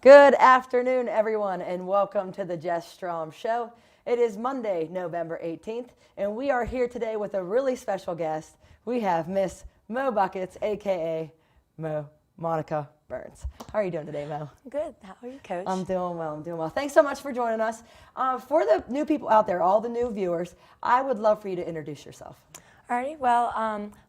Good afternoon, everyone, and welcome to the Jess Strom Show. It is Monday, November 18th, and we are here today with a really special guest. We have Miss Mo Buckets, a.k.a. Monica Burns. How are you doing today, Mo? Good. How are you, Coach? I'm doing well. Thanks so much for joining us. For the new people out there, all the new viewers, I would love for you to introduce yourself. Alrighty. Well,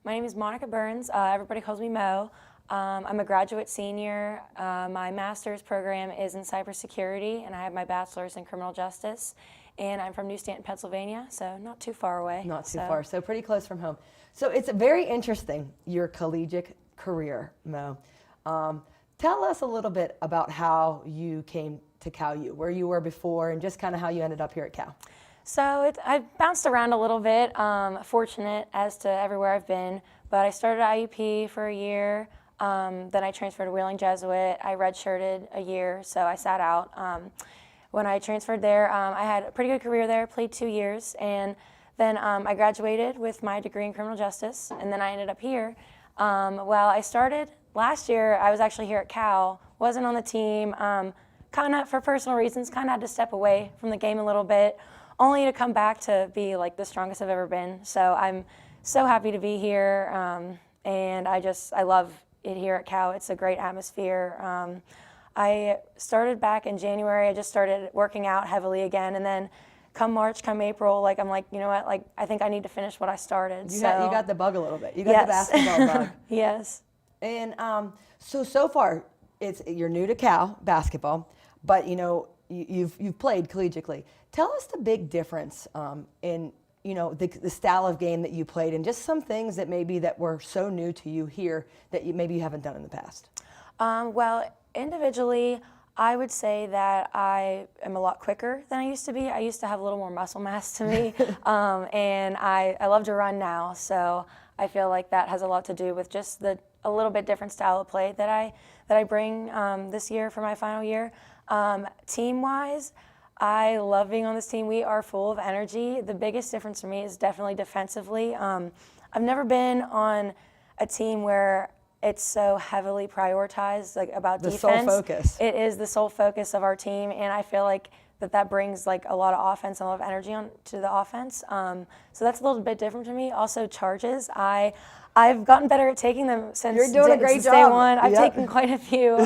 my name is Monica Burns. Everybody calls me Mo. I'm a graduate senior. My master's program is in cybersecurity, and I have my bachelor's in criminal justice. And I'm from New Stanton, Pennsylvania, so not too far away. Not too far, so pretty close from home. So it's very interesting, your collegiate career, Mo. Tell us a little bit about how you came to Cal U, where you were before, and just kind of how you ended up here at Cal. So I bounced around a little bit, fortunate as to everywhere I've been, but I started at IUP for a year. Then I transferred to Wheeling Jesuit. I redshirted a year, so I sat out. When I transferred there, I had a pretty good career there, played 2 years, and then I graduated with my degree in criminal justice, and then I ended up here. Well, I started last year. I was actually here at Cal, wasn't on the team, kind of for personal reasons, kind of had to step away from the game a little bit, only to come back to be like the strongest I've ever been. So I'm so happy to be here, and I love it here at Cal. It's a great atmosphere. I started back in January. I just started working out heavily again, and then come March, come April, I'm like, you know what, I think I need to finish what I started. You got the bug a little bit. You got the basketball bug. Yes. And so far, you're new to Cal basketball, but you've played collegiately. Tell us the big difference in the style of game that you played, and just some things that were so new to you here that maybe you haven't done in the past. Well, individually, I would say that I am a lot quicker than I used to be. I used to have a little more muscle mass to me, and I love to run now. So I feel like that has a lot to do with just a little bit different style of play that I bring this year for my final year. Team-wise, I love being on this team. We are full of energy. The biggest difference for me is definitely defensively. I've never been on a team where it's so heavily prioritized, about defense. The sole focus. It is the sole focus of our team, and I feel like that brings a lot of offense and a lot of energy to the offense. So that's a little bit different to me. Also, charges. I've gotten better at taking them since You're doing a great job. Day one. I've taken quite a few,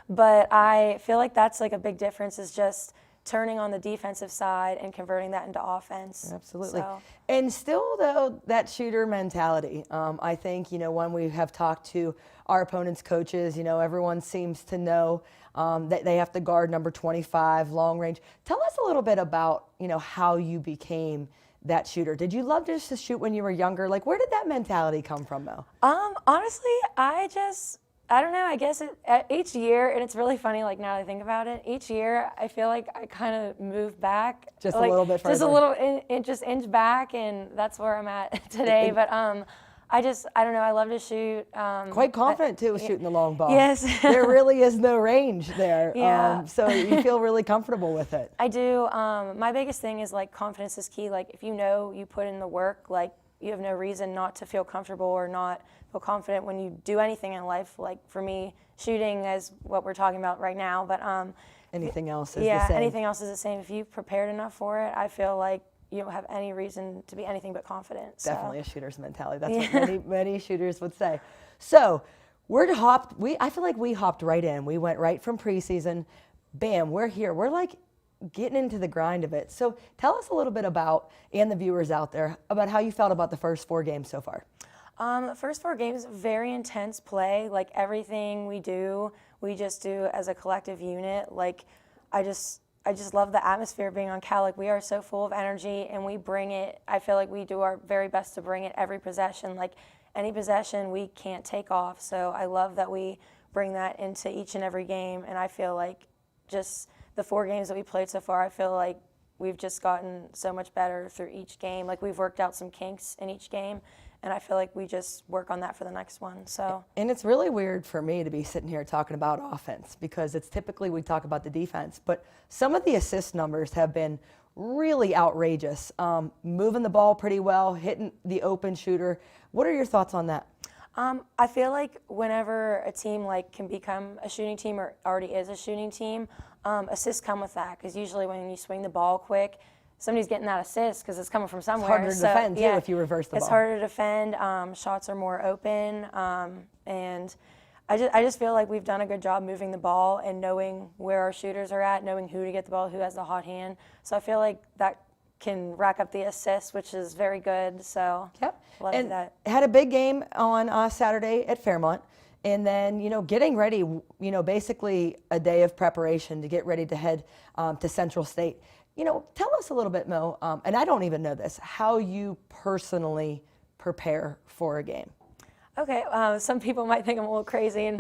but I feel like that's a big difference, is just turning on the defensive side and converting that into offense. Absolutely. And still, though, that shooter mentality. I think, when we have talked to our opponents' coaches, everyone seems to know that they have to guard number 25, long range. Tell us a little bit about, how you became that shooter. Did you love just to shoot when you were younger? Where did that mentality come from, though? Honestly, I don't know, I guess each year, and it's really funny, now that I think about it, each year I feel like I kind of move back. Just a little bit further. Just a little, just inch back, and that's where I'm at today. But I don't know, I love to shoot. Quite confident, too, with shooting the long ball. Yes. There really is no range there. Yeah. So you feel really comfortable with it. I do. My biggest thing is, confidence is key. If you put in the work, you have no reason not to feel comfortable or not feel confident when you do anything in life. For me, shooting is what we're talking about right now, but anything else is the same. Yeah, anything else is the same. If you've prepared enough for it, I feel like you don't have any reason to be anything but confident. Definitely a shooter's mentality. That's what many shooters would say. So I feel like we hopped right in. We went right from preseason. Bam, we're here. We're getting into the grind of it. So tell us a little bit about, and the viewers out there, about how you felt about the first 4 games so far. First 4 games, very intense play. Everything we do, we just do as a collective unit. I just love the atmosphere being on Cal. We are so full of energy, and we bring it. I feel like we do our very best to bring it every possession. Any possession, we can't take off. So I love that we bring that into each and every game, and I feel like just the 4 games that we played so far, I feel like we've just gotten so much better through each game. We've worked out some kinks in each game, and I feel like we just work on that for the next one. So. And it's really weird for me to be sitting here talking about offense, because it's typically we talk about the defense, but some of the assist numbers have been really outrageous. Moving the ball pretty well, hitting the open shooter. What are your thoughts on that? I feel like whenever a team like can become a shooting team or already is a shooting team, assists come with that, because usually when you swing the ball quick, somebody's getting that assist because it's coming from somewhere. It's harder to defend too yeah, if you reverse the ball. It's harder to defend. Shots are more open, and I just feel like we've done a good job moving the ball and knowing where our shooters are at, knowing who to get the ball, who has the hot hand. So I feel like that can rack up the assists, which is very good. So Yep. love And that. had a big game on Saturday at Fairmont. And then, getting ready, basically a day of preparation to get ready to head to Central State. Tell us a little bit, Mo, and I don't even know this, how you personally prepare for a game. Okay, some people might think I'm a little crazy, and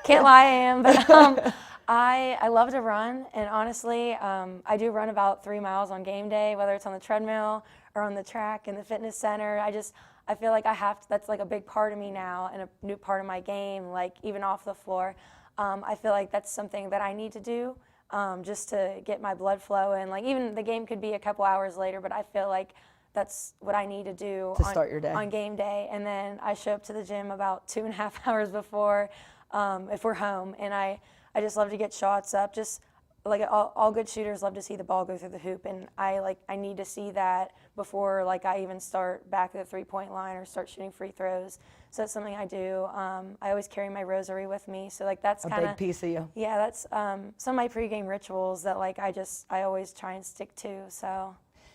can't lie, I am. But I love to run, and honestly, I do run about 3 miles on game day, whether it's on the treadmill or on the track in the fitness center. I feel like I have to, that's like a big part of me now and a new part of my game, like even off the floor. I feel like that's something that I need to do just to get my blood flowing. Like even the game could be a couple hours later, but I feel like that's what I need to do to start your day on game day. And then I show up to the gym about 2.5 hours before if we're home. And I just love to get shots up. Just like all good shooters love to see the ball go through the hoop, and I need to see that before I even start back at the 3-point line or start shooting free throws. So that's something I do. I always carry my rosary with me, so that's a kind of big piece of you. Yeah, that's some of my pregame rituals that I always try and stick to. So.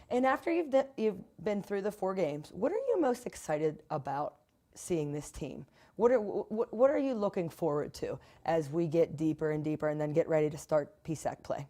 And after you've been through the 4 games, what are you most excited about seeing this team? What are you looking forward to as we get deeper and deeper and then get ready to start PSAC play?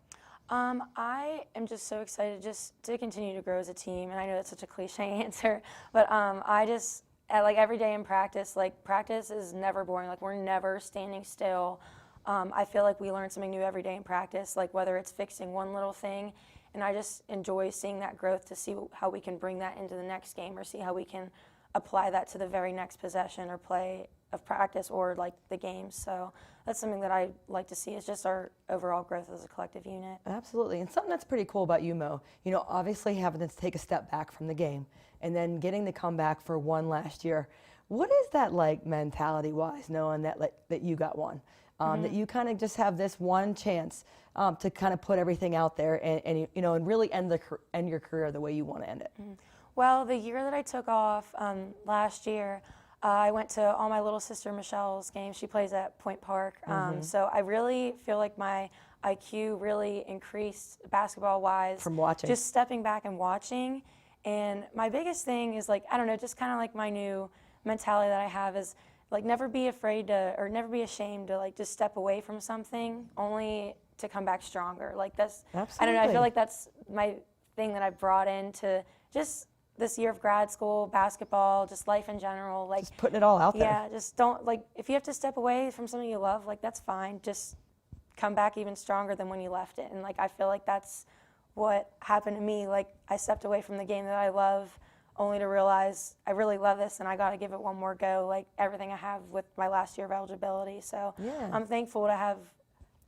I am just so excited just to continue to grow as a team, and I know that's such a cliche answer, but I just every day in practice, practice is never boring. We're never standing still. I feel like we learn something new every day in practice, whether it's fixing one little thing, and I just enjoy seeing that growth to see how we can bring that into the next game or see how we can apply that to the very next possession or play of practice or the games. So that's something that I like to see, is just our overall growth as a collective unit. Absolutely. And something that's pretty cool about you, Mo, obviously having to take a step back from the game and then getting to come back for one last year. What is that like mentality-wise, knowing that you got one? That you kind of just have this one chance to kind of put everything out there and really end your career the way you want to end it. Well, the year that I took off last year, I went to all my little sister Michelle's games. She plays at Point Park, so I really feel like my IQ really increased basketball-wise from watching. Just stepping back and watching. And my biggest thing is I don't know, just kind of my new mentality that I have is never be afraid to, or never be ashamed to just step away from something only to come back stronger. That's, absolutely. I don't know, I feel like that's my thing that I brought into just this year of grad school, basketball, just life in general. Just putting it all out there. Yeah, just don't, if you have to step away from something you love, that's fine. Just come back even stronger than when you left it. And I feel like that's what happened to me. I stepped away from the game that I love only to realize I really love this and I got to give it one more go, everything I have with my last year of eligibility. So yeah. I'm thankful to have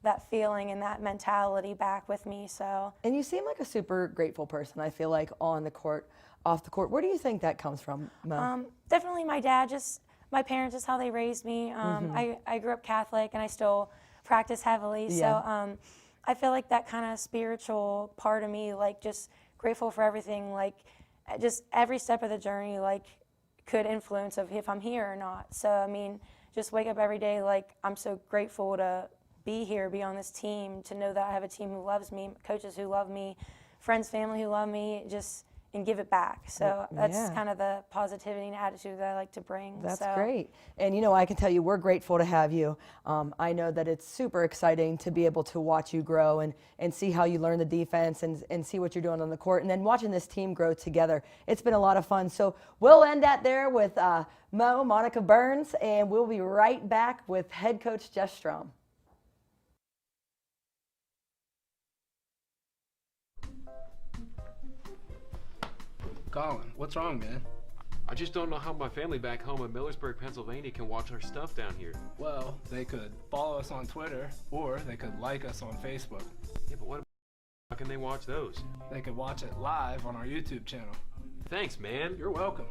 that feeling and that mentality back with me. So. And you seem like a super grateful person, I feel like, on the court, off the court. Where do you think that comes from, Mo? Definitely my dad, just my parents, just how they raised me. I grew up Catholic and I still practice heavily. Yeah. So I feel like that kind of spiritual part of me, just grateful for everything, just every step of the journey, could influence of if I'm here or not. So, I mean, just wake up every day, I'm so grateful to be here, be on this team, to know that I have a team who loves me, coaches who love me, friends, family who love me, and give it back. So that's kind of the positivity and attitude that I like to bring. That's great. And I can tell you, we're grateful to have you. I know that it's super exciting to be able to watch you grow and see how you learn the defense and see what you're doing on the court, and then watching this team grow together. It's been a lot of fun. So we'll end that there with Monica Burns, and we'll be right back with head coach Jess Strom. Colin, what's wrong, man? I just don't know how my family back home in Millersburg, Pennsylvania can watch our stuff down here. Well, they could follow us on Twitter, or they could like us on Facebook. Yeah, but how can they watch those? They could watch it live on our YouTube channel. Thanks, man. You're welcome.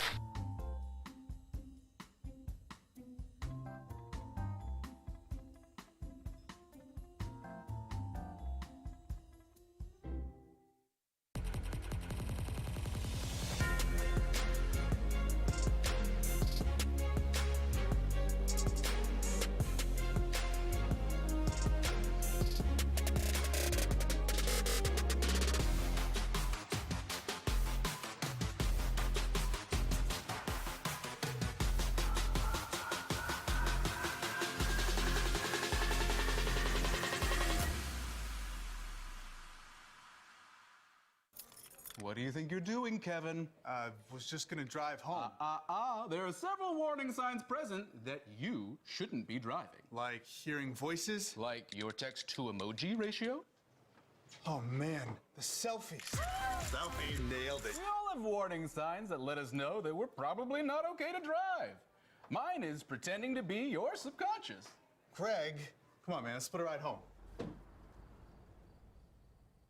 What do you think you're doing, Kevin? Was just gonna drive home. There are several warning signs present that you shouldn't be driving. Like hearing voices? Like your text to emoji ratio? Oh man, the selfies. Selfie, nailed it. We all have warning signs that let us know that we're probably not okay to drive. Mine is pretending to be your subconscious. Craig, come on man, let's split a ride home.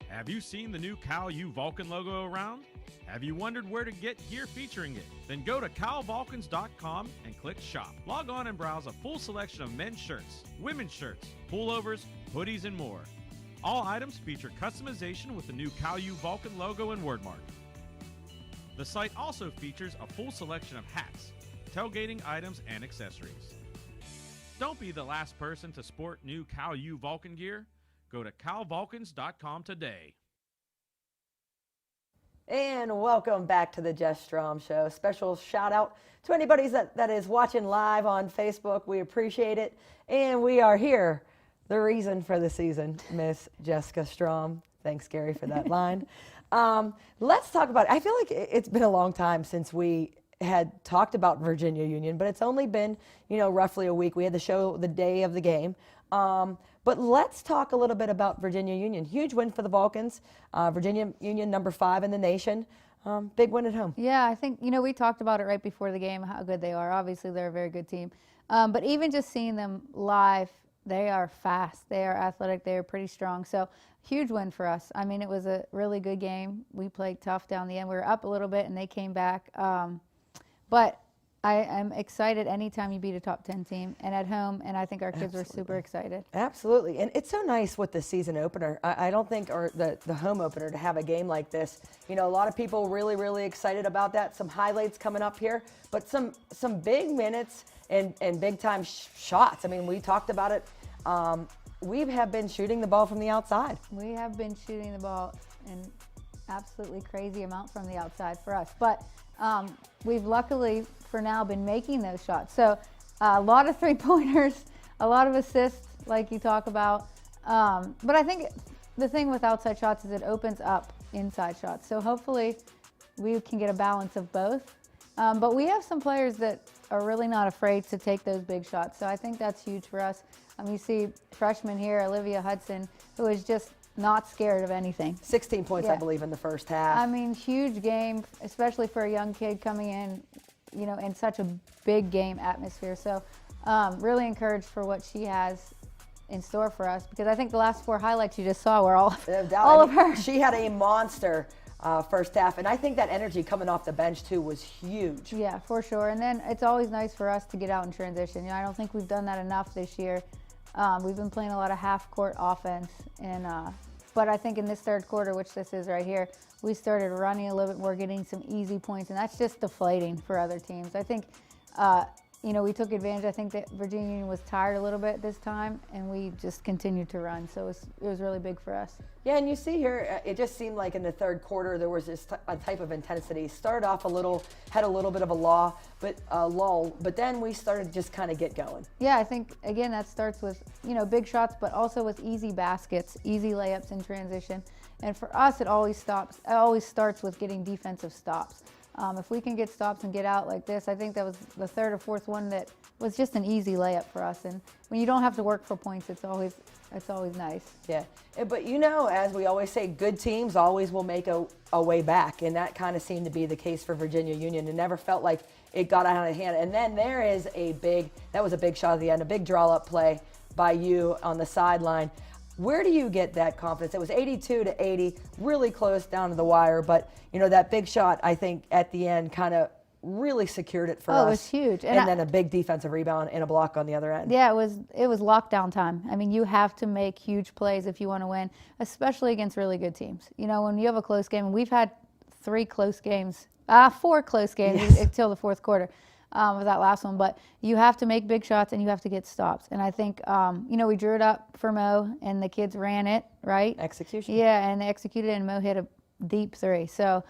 Have you seen the new Cal U Vulcan logo around? Have you wondered where to get gear featuring it? Then go to calvulcans.com and click shop. Log on and browse a full selection of men's shirts, women's shirts, pullovers, hoodies, and more. All items feature customization with the new Cal U Vulcan logo and wordmark. The site also features a full selection of hats, tailgating items, and accessories. Don't be the last person to sport new Cal U Vulcan gear. Go to calvulcans.com today. And welcome back to the Jess Strom Show. Special shout out to anybody that is watching live on Facebook. We appreciate it. And we are here. The reason for the season, Miss Jessica Strom. Thanks, Gary, for that line. Let's talk about it. I feel like it's been a long time since we had talked about Virginia Union, but it's only been, roughly a week. We had the show the day of the game. But let's talk a little bit about Virginia Union. Huge win for the Vulcans. Virginia Union, number 5 in the nation. Big win at home. Yeah, I think, we talked about it right before the game, how good they are. Obviously, they're a very good team. But even just seeing them live, they are fast. They are athletic. They are pretty strong. So, huge win for us. I mean, it was a really good game. We played tough down the end. We were up a little bit, and they came back. But I am excited anytime you beat a top 10 team and at home, and I think our kids were super excited. Absolutely. And it's so nice with the season opener. I don't think, or the home opener, to have a game like this. A lot of people really, really excited about that. Some highlights coming up here, but some big minutes and big-time shots. I mean, we talked about it. We have been shooting the ball from the outside. We have been shooting the ball an absolutely crazy amount from the outside for us. But we've luckily, for now, been making those shots. So a lot of three-pointers, a lot of assists, like you talk about. But I think the thing with outside shots is it opens up inside shots. So hopefully we can get a balance of both. But we have some players that are really not afraid to take those big shots. So I think that's huge for us. You see freshman here, Olivia Hudson, who is just not scared of anything. 16 points, Yeah. I believe, in the first half. I mean, huge game, especially for a young kid coming in, in such a big game atmosphere. So really encouraged for what she has in store for us, because I think the last 4 highlights you just saw were all of her. She had a monster first half, and I think that energy coming off the bench, too, was huge. Yeah, for sure. And then it's always nice for us to get out and transition. I don't think we've done that enough this year. We've been playing a lot of half-court offense, and but I think in this third quarter, which this is right here, we started running a little bit more, getting some easy points, and that's just deflating for other teams. I think, we took advantage. I think that Virginia Union was tired a little bit this time, and we just continued to run. So it was really big for us. Yeah, and you see here, it just seemed like in the third quarter there was this a type of intensity. Started off had a little bit of a lull, but then we started to just kind of get going. Yeah, I think, again, that starts with, big shots, but also with easy baskets, easy layups in transition. And for us, it always starts with getting defensive stops. If we can get stops and get out like this, I think that was the third or fourth one that was just an easy layup for us. And when you don't have to work for points, it's always nice. Yeah, but as we always say, good teams always will make a way back, and that kind of seemed to be the case for Virginia Union. It never felt like it got out of hand. And then there is that was a big shot at the end, a big draw-up play by you on the sideline. Where do you get that confidence? It was 82-80, really close down to the wire, but that big shot, I think, at the end kind of really secured it for us. Oh, it was huge. And then a big defensive rebound and a block on the other end. Yeah, it was lockdown time. I mean, you have to make huge plays if you want to win, especially against really good teams. When you have a close game, and we've had 4 close games Yes. until the fourth quarter of that last one. But you have to make big shots and you have to get stops. And I think, we drew it up for Mo, and the kids ran it, right? Execution. Yeah, and they executed, and Mo hit a deep 3. So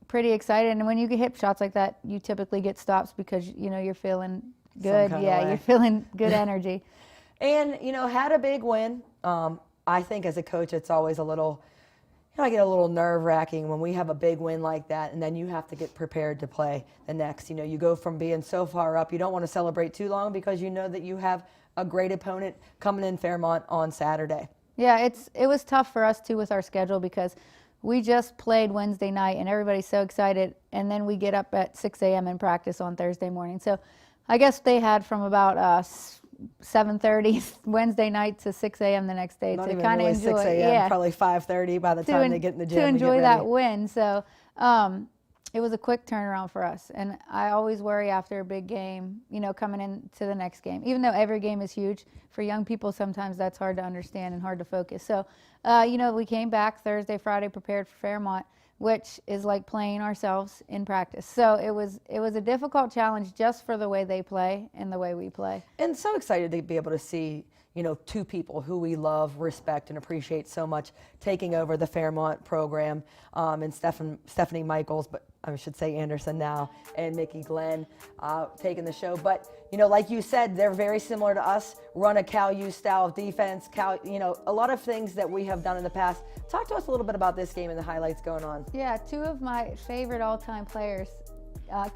pretty excited. And when you get hit shots like that, you typically get stops because, you're feeling good. Yeah, you're feeling good energy. And, had a big win. I think as a coach, it's always a little, I get a little nerve-wracking when we have a big win like that, and then you have to get prepared to play the next. You go from being so far up, you don't want to celebrate too long because you know that you have a great opponent coming in Fairmont on Saturday. Yeah, it was tough for us too with our schedule because we just played Wednesday night and everybody's so excited, and then we get up at 6 a.m. and practice on Thursday morning. So I guess they had from about 7:30 Wednesday night to 6 a.m. the next day Not to even kind of really enjoy 6 a.m., yeah, probably 5:30 by the time they get in the gym to and get enjoy that ready. win. So it was a quick turnaround for us, and I always worry after a big game, coming into the next game. Even though every game is huge, for young people sometimes that's hard to understand and hard to focus. So, we came back Thursday, Friday, prepared for Fairmont, which is like playing ourselves in practice. So it was a difficult challenge just for the way they play and the way we play. And so excited to be able to see, two people who we love, respect, and appreciate so much taking over the Fairmont program, and Stephanie Michaels, but I should say Anderson now, and Mickey Glenn taking the show. But, like you said, they're very similar to us, run a Cal U style of defense, a lot of things that we have done in the past. Talk to us a little bit about this game and the highlights going on. Yeah, two of my favorite all-time players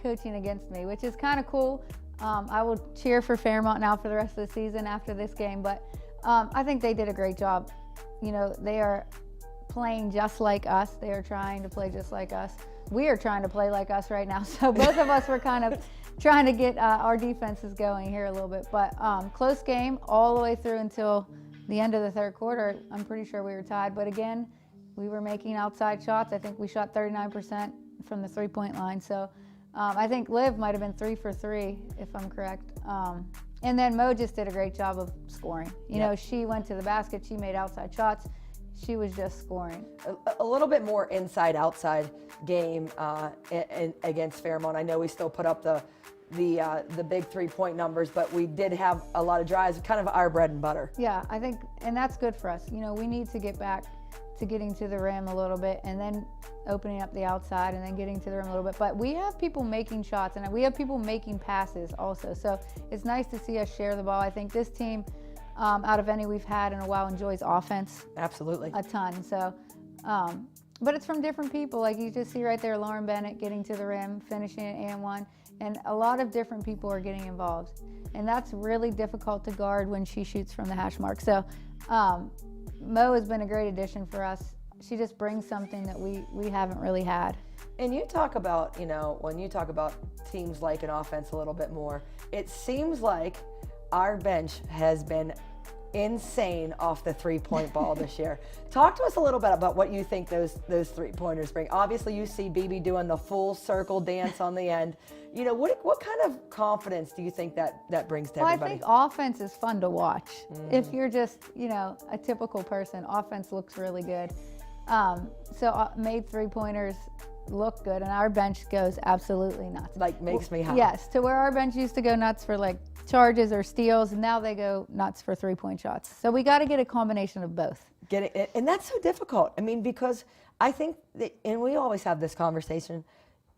coaching against me, which is kind of cool. I will cheer for Fairmont now for the rest of the season after this game, but I think they did a great job. They are playing just like us. They are trying to play just like us. We are trying to play like us right now. So both of us were kind of trying to get our defenses going here a little bit. But close game all the way through until the end of the third quarter. I'm pretty sure we were tied. But again, we were making outside shots. I think we shot 39% from the three-point line. So I think Liv might have been 3 for 3, if I'm correct. And then Mo just did a great job of scoring. She went to the basket. She made outside shots. She was just scoring. A little bit more inside-outside game against Fairmont. I know we still put up the big three-point numbers, but we did have a lot of drives, kind of our bread and butter. Yeah, I think, and that's good for us. We need to get back to getting to the rim a little bit and then opening up the outside and then getting to the rim a little bit. But we have people making shots and we have people making passes also. So it's nice to see us share the ball. I think this team, out of any we've had in a while, enjoys offense. Absolutely. A ton. So, but it's from different people. Like you just see right there, Lauren Bennett getting to the rim, finishing at and one, and a lot of different people are getting involved. And that's really difficult to guard when she shoots from the hash mark. So, Mo has been a great addition for us. She just brings something that we haven't really had. And you talk about, when you talk about teams like an offense a little bit more, it seems like our bench has been insane off the three-point ball this year. Talk to us a little bit about what you think those three-pointers bring. Obviously, you see BB doing the full circle dance on the end. What kind of confidence do you think that brings to everybody? I think offense is fun to watch. If you're just, a typical person, offense looks really good. So made three-pointers look good, and our bench goes absolutely nuts. Makes me happy. Yes, to where our bench used to go nuts for charges or steals, and now they go nuts for three-point shots. So we got to get a combination of both. And that's so difficult. I mean, because I think that, and we always have this conversation,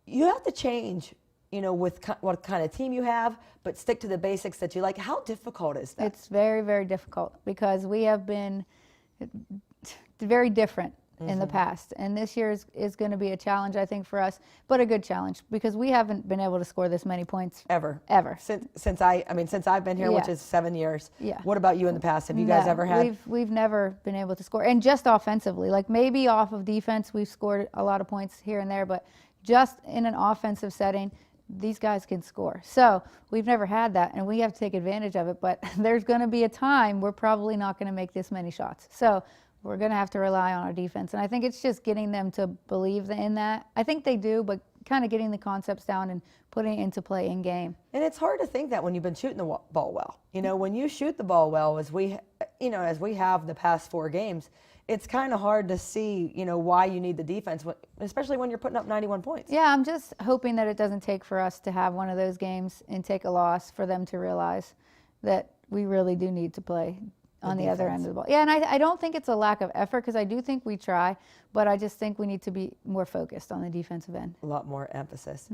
you have to change, with what kind of team you have, but stick to the basics that you like. How difficult is that? It's very, very difficult because we have been very different in the past. And this year is going to be a challenge, I think, for us, but a good challenge because we haven't been able to score this many points ever. Since I've been here, which is 7 years. Yeah. What about you in the past? Have you guys ever had? We've never been able to score, and just offensively, maybe off of defense, we've scored a lot of points here and there, but just in an offensive setting, these guys can score. So we've never had that, and we have to take advantage of it. But there's going to be a time we're probably not going to make this many shots. So we're going to have to rely on our defense. And I think it's just getting them to believe in that. I think they do, but kind of getting the concepts down and putting it into play in game. And it's hard to think that when you've been shooting the ball well. When you shoot the ball well, as we have the past 4 games, it's kind of hard to see, why you need the defense, especially when you're putting up 91 points. Yeah, I'm just hoping that it doesn't take for us to have one of those games and take a loss for them to realize that we really do need to play on the other end of the ball. Yeah, and I don't think it's a lack of effort because I do think we try, but I just think we need to be more focused on the defensive end. A lot more emphasis.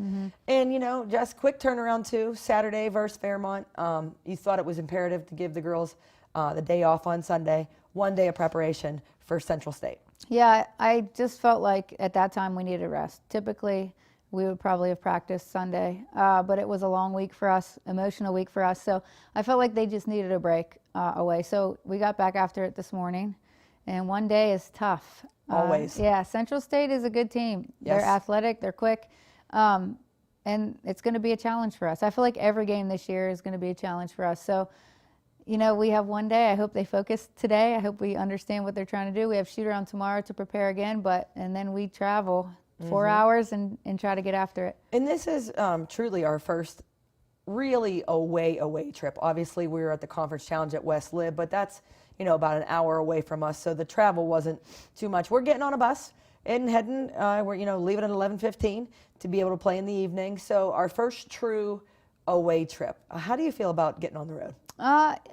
And, just quick turnaround too, Saturday versus Fairmont. You thought it was imperative to give the girls the day off on Sunday, 1 day of preparation for Central State. Yeah, I just felt like at that time we needed rest. Typically, we would probably have practiced Sunday, but it was a long week for us, emotional week for us. So I felt like they just needed a break away. So we got back after it this morning, and one day is tough. Always. Yeah, Central State is a good team. Yes. They're athletic, they're quick, and it's going to be a challenge for us. I feel like every game this year is going to be a challenge for us. So, you know, we have one day. I hope they focus today. I hope we understand what they're trying to do. We have shoot around tomorrow to prepare again, and then we travel 4 hours and try to get after it. And this is truly our first really away trip. Obviously, we were at the Conference Challenge at West Lib, but that's, you know, about an hour away from us, so the travel wasn't too much. We're getting on a bus and heading, we're, you know, leaving at 11:15 to be able to play in the evening. So our first true away trip. How do you feel about getting on the road?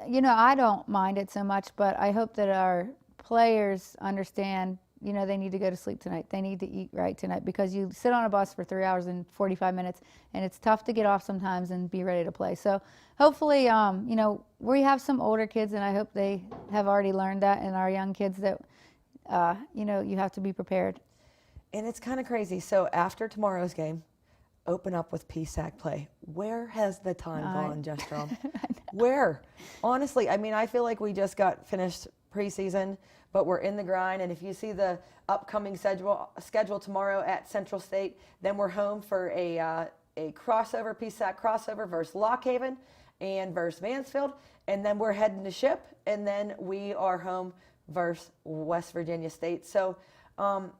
You know, I don't mind it so much, but I hope that our players understand, you know, they need to go to sleep tonight. They need to eat right tonight, because you sit on a bus for 3 hours and 45 minutes, and it's tough to get off sometimes and be ready to play. So hopefully, you know, we have some older kids, and I hope they have already learned that, and our young kids that, you know, you have to be prepared. And it's kind of crazy. So after tomorrow's game, open up with PSAC play. Where has the time gone, Jess Strom? Where? Honestly, I mean, I feel like we just got finished preseason, but we're in the grind. And if you see the upcoming schedule tomorrow at Central State, then we're home for a crossover, PSAC crossover versus Lock Haven and versus Mansfield. And then we're heading to Ship, and then we are home versus West Virginia State. So,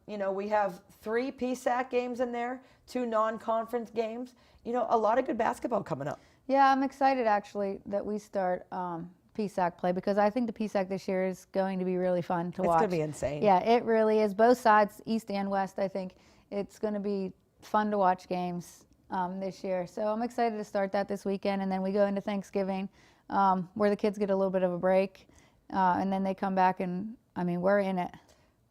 you know, we have 3 PSAC games in there, 2 non-conference games. You know, a lot of good basketball coming up. Yeah, I'm excited actually that we start PSAC play, because I think the PSAC this year is going to be really fun to watch. It's going to be insane. Yeah, it really is. Both sides, East and West, I think it's going to be fun to watch games this year. So I'm excited to start that this weekend, and then we go into Thanksgiving where the kids get a little bit of a break, and then they come back, and I mean, we're in it.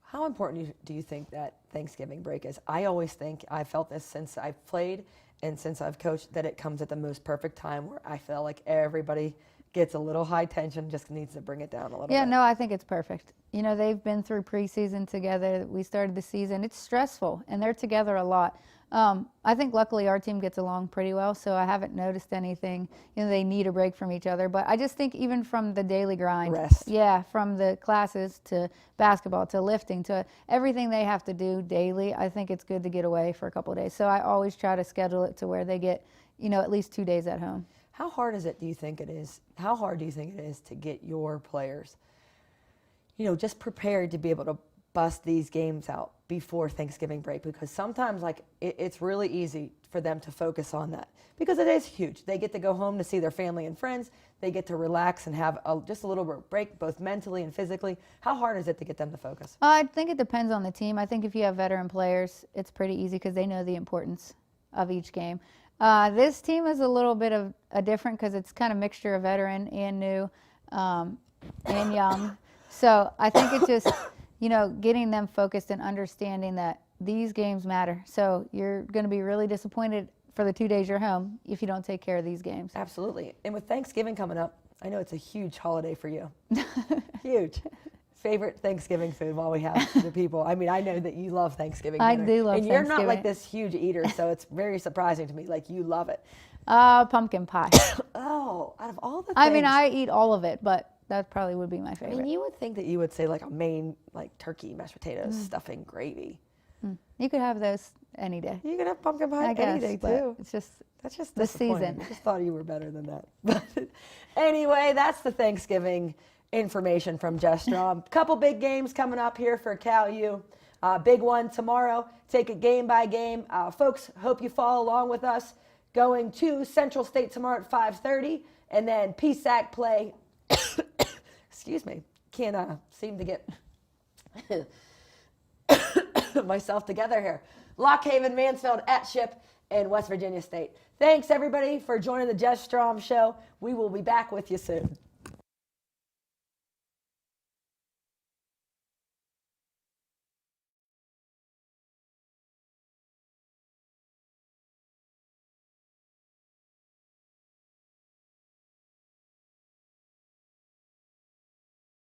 How important do you think that Thanksgiving break is? I always think, I've felt this since I've played and since I've coached, that it comes at the most perfect time where I feel like everybody gets a little high tension, just needs to bring it down a little bit. Yeah, no, I think it's perfect. You know, they've been through preseason together. We started the season. It's stressful, and they're together a lot. I think luckily our team gets along pretty well, so I haven't noticed anything. You know, they need a break from each other. But I just think even from the daily grind. Rest. Yeah, from the classes to basketball to lifting to everything they have to do daily, I think it's good to get away for a couple of days. So I always try to schedule it to where they get, you know, at least 2 days at home. How hard do you think it is to get your players, you know, just prepared to be able to bust these games out before Thanksgiving break? Because sometimes, like, it's really easy for them to focus on that, because it is huge. They get to go home to see their family and friends. They get to relax and have just a little bit of break, both mentally and physically. How hard is it to get them to focus? I think it depends on the team. I think if you have veteran players, it's pretty easy because they know the importance of each game. This team is a little bit of a different, because it's kind of mixture of veteran and new and young. So I think it's just, you know, getting them focused and understanding that these games matter. So you're going to be really disappointed for the 2 days you're home if you don't take care of these games. Absolutely. And with Thanksgiving coming up, I know it's a huge holiday for you. Huge. Favorite Thanksgiving food while we have the people? I mean, I know that you love Thanksgiving dinner. I do love Thanksgiving. And you're not like Thanksgiving. this huge eater, so it's very surprising to me. Like, you love it. Pumpkin pie. Oh, out of all the things. I mean, I eat all of it, but that probably would be my I favorite. mean, you would think that you would say like a main, like turkey, mashed potatoes, stuffing, gravy. You could have those any day. You could have pumpkin pie I guess, any day but too. it's just That's just the disappointing. season. I just thought you were better than that. But anyway, that's the Thanksgiving information from Jess Strom. Couple big games coming up here for Cal U. Big one tomorrow. Take it game by game. Folks, hope you follow along with us. Going to Central State tomorrow at 5:30, and then PSAC play. Excuse me. Can't seem to get myself together here. Lock Haven, Mansfield, at Ship, and West Virginia State. Thanks, everybody, for joining the Jess Strom Show. We will be back with you soon.